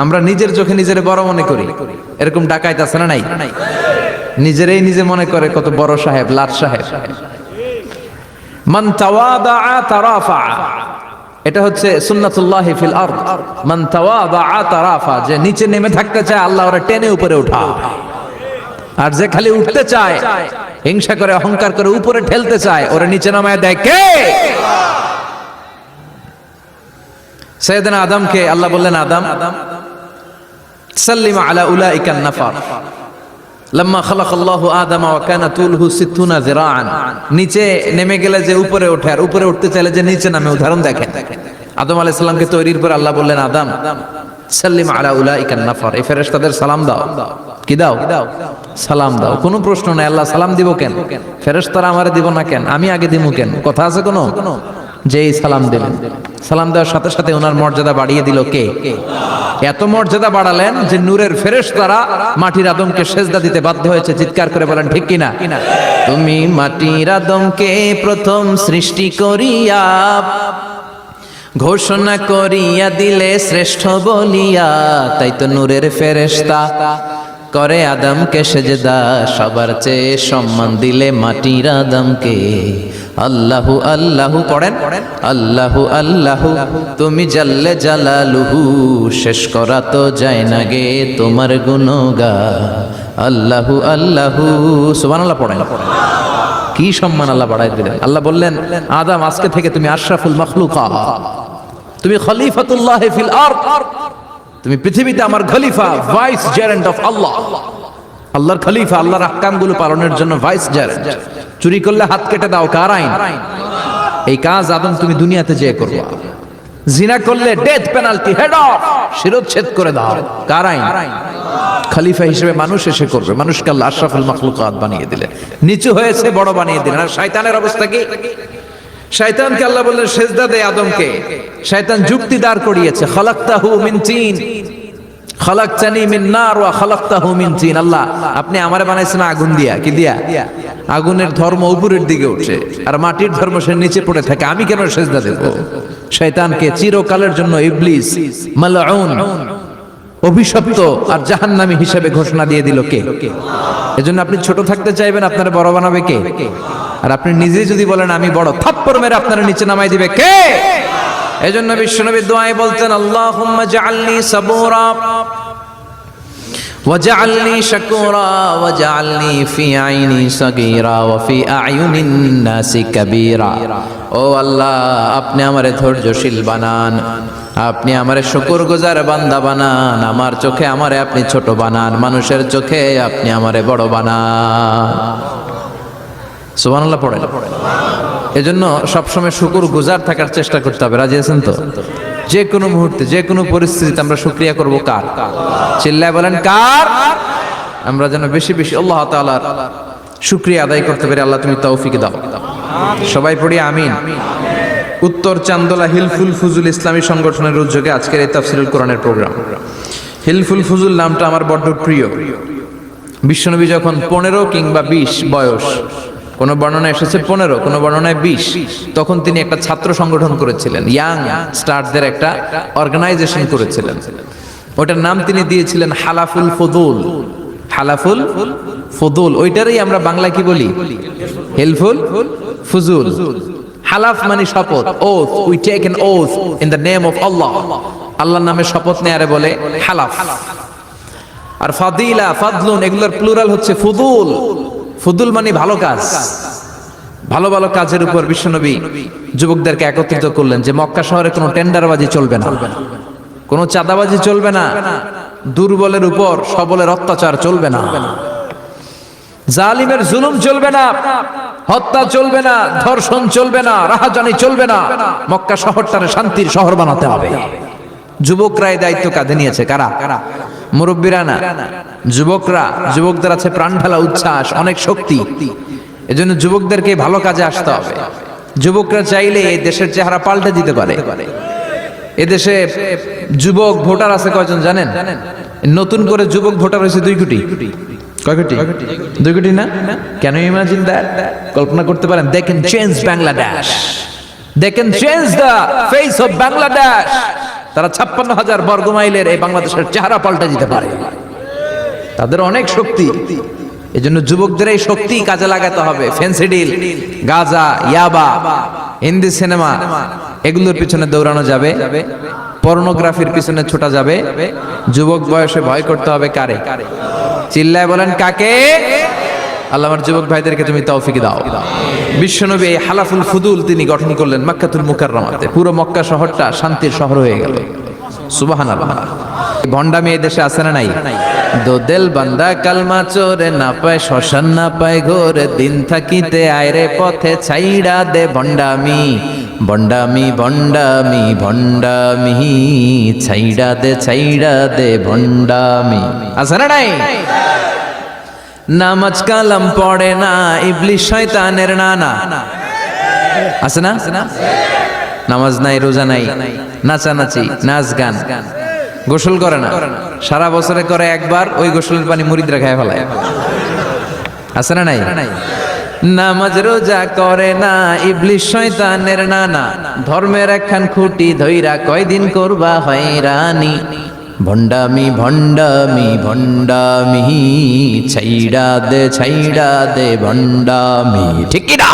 আমরা নিজের চোখে নিজের বড় মনে করি, এরকম ডাকাইত আছে না নাই? নিজেরাই নিজে মনে করে কত বড় সাহেব, লাট সাহেব। মান তাওয়াদা তারাফা, এটা হচ্ছে সুন্নাতুল্লাহি ফিল আরদ। মান তাওয়াদা তারাফা, যে নিচে নেমে থাকতে চায় আল্লাহ ওরে টেনে উপরে উঠা, আর যে খালি উঠতে চায়, হিংসা করে অহংকার করে উপরে ঠেলতে চায়, ওরে নিচে নামায় দেয় কে? সাইয়েদনা আদমকে আল্লাহ বললেন, আদম সাল্লিম আলা উলাইকান নাফার লাম্মা খালাকাল্লাহু আদামা ওয়া কানা তুলহু 60 যিরাআন। নিচে নেমে গেলে যে উপরে ওঠে, আর উপরে উঠতে চাইলে যে নিচে নামে, উদাহরণ দেখেন। আদম আলাইহিস সালামকে তৈরির পর আল্লাহ বললেন, আদম সাল্লিম আলা উলাইকান নাফার, এই ফেরেশতাদের সালাম দাও। কি দাও? সালাম দাও। কোনো প্রশ্ন নাই, আল্লাহ সালাম দিব কেন? ফেরেশতারা আমারে দিব না কেন? আমি আগে দিব কেন? কথা আছে কোনো? যেই সালাম দিলেন, সালাম দেওয়ার সাথে সাথে ওনার মর্যাদা বাড়িয়ে দিল কে? এত মর্যাদা বাড়ালেন যে নূরের ফেরেশতারা মাটির আদমকে সেজদা দিতে বাধ্য হয়েছে। চিৎকার করে বলেন ঠিক কিনা? তুমি মাটির আদমকে প্রথম সৃষ্টি করিয়া ঘোষণা করিয়া দিলে শ্রেষ্ঠ বলিয়া, তাই তো নূরের ফেরেশতা করে আদমকে সেজদা। সবার চেয়ে সম্মান দিলে মাটির আদমকে। আল্লাহু আল্লাহু পড়েন, আল্লাহু আল্লাহু তুমি জাল্লে জালালুহু, শেষ করা তো যায় না গে তোমার গুণগান। আল্লাহু আল্লাহু, সুবহানাল্লাহ পড়েন। কি সম্মান আল্লাহ বাড়াই দিলেন। আল্লাহ বললেন, আদম আজকে থেকে তুমি আশরাফুল মাখলুকাত, তুমি খলিফাতুল্লাহ ফিল আরদ, তুমি পৃথিবীতে আমার খলিফা, ভাইস জেরেন্ট অফ আল্লাহ। আল্লাহর খলিফা, আল্লাহর আহকামগুলো পালনের জন্য ভাইস জেরেন্ট। চুরি করলে হাত কেটে দাও, কার আইন? এই কাজ আদম তুমি দুনিয়াতে যেয়ে করবা। জিনা করলে ডেথ পেনাল্টি, হেড অফ, শিরচ্ছেদ করে দাও, কার আইন? খলিফা হিসেবে মানুষ এসে করবে। মানুষকে আল্লাহ আশরাফুল মাখলুকাত বানিয়ে দিলেন, নিচু হয়েছে বড় বানিয়ে দিলেন। আর শয়তানের অবস্থা কি? শয়তানকে আল্লাহ বললেন সেজদা দে আদমকে। শয়তান যুক্তি দাঁড় করিয়েছে, খালাকতাহু মিন তিন খালাকতানি মিন নার ওয়া খালাকতাহু মিন তিন। আল্লাহ আপনি আমারে বানাইছেন আগুন দিয়া। কি দিয়া? আগুনের ধর্ম উপরের দিকে উঠে, আর মাটির ধর্ম সে নিচে পড়ে থাকে, আমি কেন সেজদা দেব? শয়তানকে চিরকালের জন্য ইবলিস মালউন, অভিশপ্ত আর জাহান্নামী হিসেবে ঘোষণা দিয়ে দিল কে? এজন্য আপনি ছোট থাকতে চাইবেন, আপনার বড় বানাবে কে? আর আপনি নিজেই যদি বলেন আমি বড়, থাপ্পড় মেরে আপনার নিচে নামাই দিবে কে? এজন্য বিশ্বনবী দোয়ায় বলতেন, আল্লাহুম্মা জাআলনি সাবুরা ওয়াজআলনি শাকুরা ওয়াজআলনি ফি আইনি সাগীরা ওয়া ফি আয়ুনিন নাসি কাবীরা। ও আল্লাহ, আপনি আমারে ধৈর্যশীল বানান, আপনি আমারে শুকরগুজার বান্দা বানান, আমার চোখে আমারে আপনি ছোট বানান, মানুষের চোখে আপনি আমারে বড় বানান। সুবহানাল্লাহ পড়েন। এজন্য সবসময় শুকরগুজার থাকার চেষ্টা করতে হবে। রাজি আছেন তো? যে কোনো মুহূর্তে, যে কোনো পরিস্থিতিতে আমরা শুকরিয়া করব কার? চিল্লায় বলেন কার? আমরা যেন বেশি বেশি আল্লাহ তাআলার শুকরিয়া আদায় করতে পারি। আল্লাহ তুমি তৌফিক দাও। সবাই পড়ি আমিন। উত্তর চান্দোলা হিলফুল ফুজুল ইসলামী সংগঠনের উদ্যোগে আজকের এই তাফসীরুল কোরআনের প্রোগ্রাম। হিলফুল ফুজুল নামটা আমার বড্ড প্রিয়। বিশ্বনবী যখন 15 কিংবা 20 বয়স, কোন বর্ণনায় এসেছে 15, কোন বর্ণনায় 20, তখন তিনি একটা ছাত্র সংগঠন করেছিলেন, ইয়াং স্টারদের একটা অর্গানাইজেশন করেছিলেন। ওটার নাম তিনি দিয়েছিলেন হালাফুল ফুদুল। হালাফুল ফুদুল, ওইটারই আমরা বাংলা কি বলি? হিলফুল ফুজুল। হালাফ মানে শপথ, oath, we take an oath in the name of Allah. আল্লাহর নামে শপথ নেয়ারে বলে হালাফ। আর ফাদিলা, ফাদলুন, এগুলোর প্লুরাল হচ্ছে ফুদুল। ফুদুল মানে ভালো কাজ। ভালো ভালো কাজের উপর বিশ্বনবী যুবকদেরকে একত্রিত করলেন যে মক্কা শহরে কোনো টেন্ডারবাজি চলবে না, কোনো চাঁদাবাজি চলবে না, দুর্বলের উপর সবলের অত্যাচার চলবে না, জালিমের জুলুম চলবে না, হত্যা চলবে না, ধর্ষণ চলবে না, রাহাজানি চলবে না। মক্কা শহরটারে শান্তির শহর বানাতে হবে। যুবকরা এই দায়িত্ব কাঁধে নিয়েছে। কারা? মুরব্বীরা না, যুবকরা। যুবকদের আছে প্রাণ ঢালা উচ্ছ্বাস, অনেক শক্তি। এজন্য যুবকদেরকে ভালো কাজে আসতে হবে। যুবকরা চাইলে এই দেশের চেহারা পাল্টে দিতে পারে। এদেশে যুবক ভোটার আছে কয়জন জানেন? নতুন করে যুবক ভোটার হয়েছে 2 কোটি। কয় কোটি? 2 কোটি না? Can you imagine that? কল্পনা করতে পারেন? They can change Bangladesh, they can change the face of Bangladesh. তারা 56,000 বর্গমাইলের এই বাংলাদেশের চেহারা পাল্টে দিতে পারে। তাদের অনেক শক্তি। এজন্য যুবকদের এই শক্তি কাজে লাগাতে হবে। ফেন্সিডিল, গাঁজা, ইয়াবা, হিন্দি সিনেমা এগুলোর পিছনে দৌড়ানো যাবে, পর্নোগ্রাফির পিছনে ছোটা যাবে। যুবক বয়সে ভয় করতে হবে কারে? চিল্লায় বলেন কাকে? আল্লাহ আমার যুবক ভাইদেরকে তুমি তৌফিক দাও। বিশ্বনবী এই হালাফুল ফুদুল তিনি গঠন করলেন মক্কাতুল মুকাররমাতে। পুরো মক্কা শহরটা শান্তির শহর হয়ে গেল। সুবহানাল্লাহ। ভণ্ডামি এই দেশে আছে না নাই? দো দিল বান্দা কালমা চোরে, না পায় শ্মশান না পায় ঘোরে, দিন থাকিতে আয়রে পথে ছাইড়া দে ভণ্ডামি, ভণ্ডামি ভণ্ডামি ভণ্ডামি, ছাইড়া দে ভণ্ডামি। আছে না নাই? নামাজ কালাম পড়ে না, ইবলিশ শয়তানের নানা। আছে না? নামাজ নাই, রোজা নাই, নাচানাচি, নাচ গান, গোসল করে না, সারা বছরে করে একবার, ওই গোসলের পানি মুরিদরা খায় ফেলায়। আছে না নাই? নামাজ রোজা করে না, ইবলিশ শয়তানের নানা, ধর্মের একখান খুঁটি ধইরা কয়দিন করবা হয়রানি, ভণ্ডামি ভণ্ডামি ভণ্ডামি, ছাইড়া দে ভণ্ডামি। ঠিক কি না?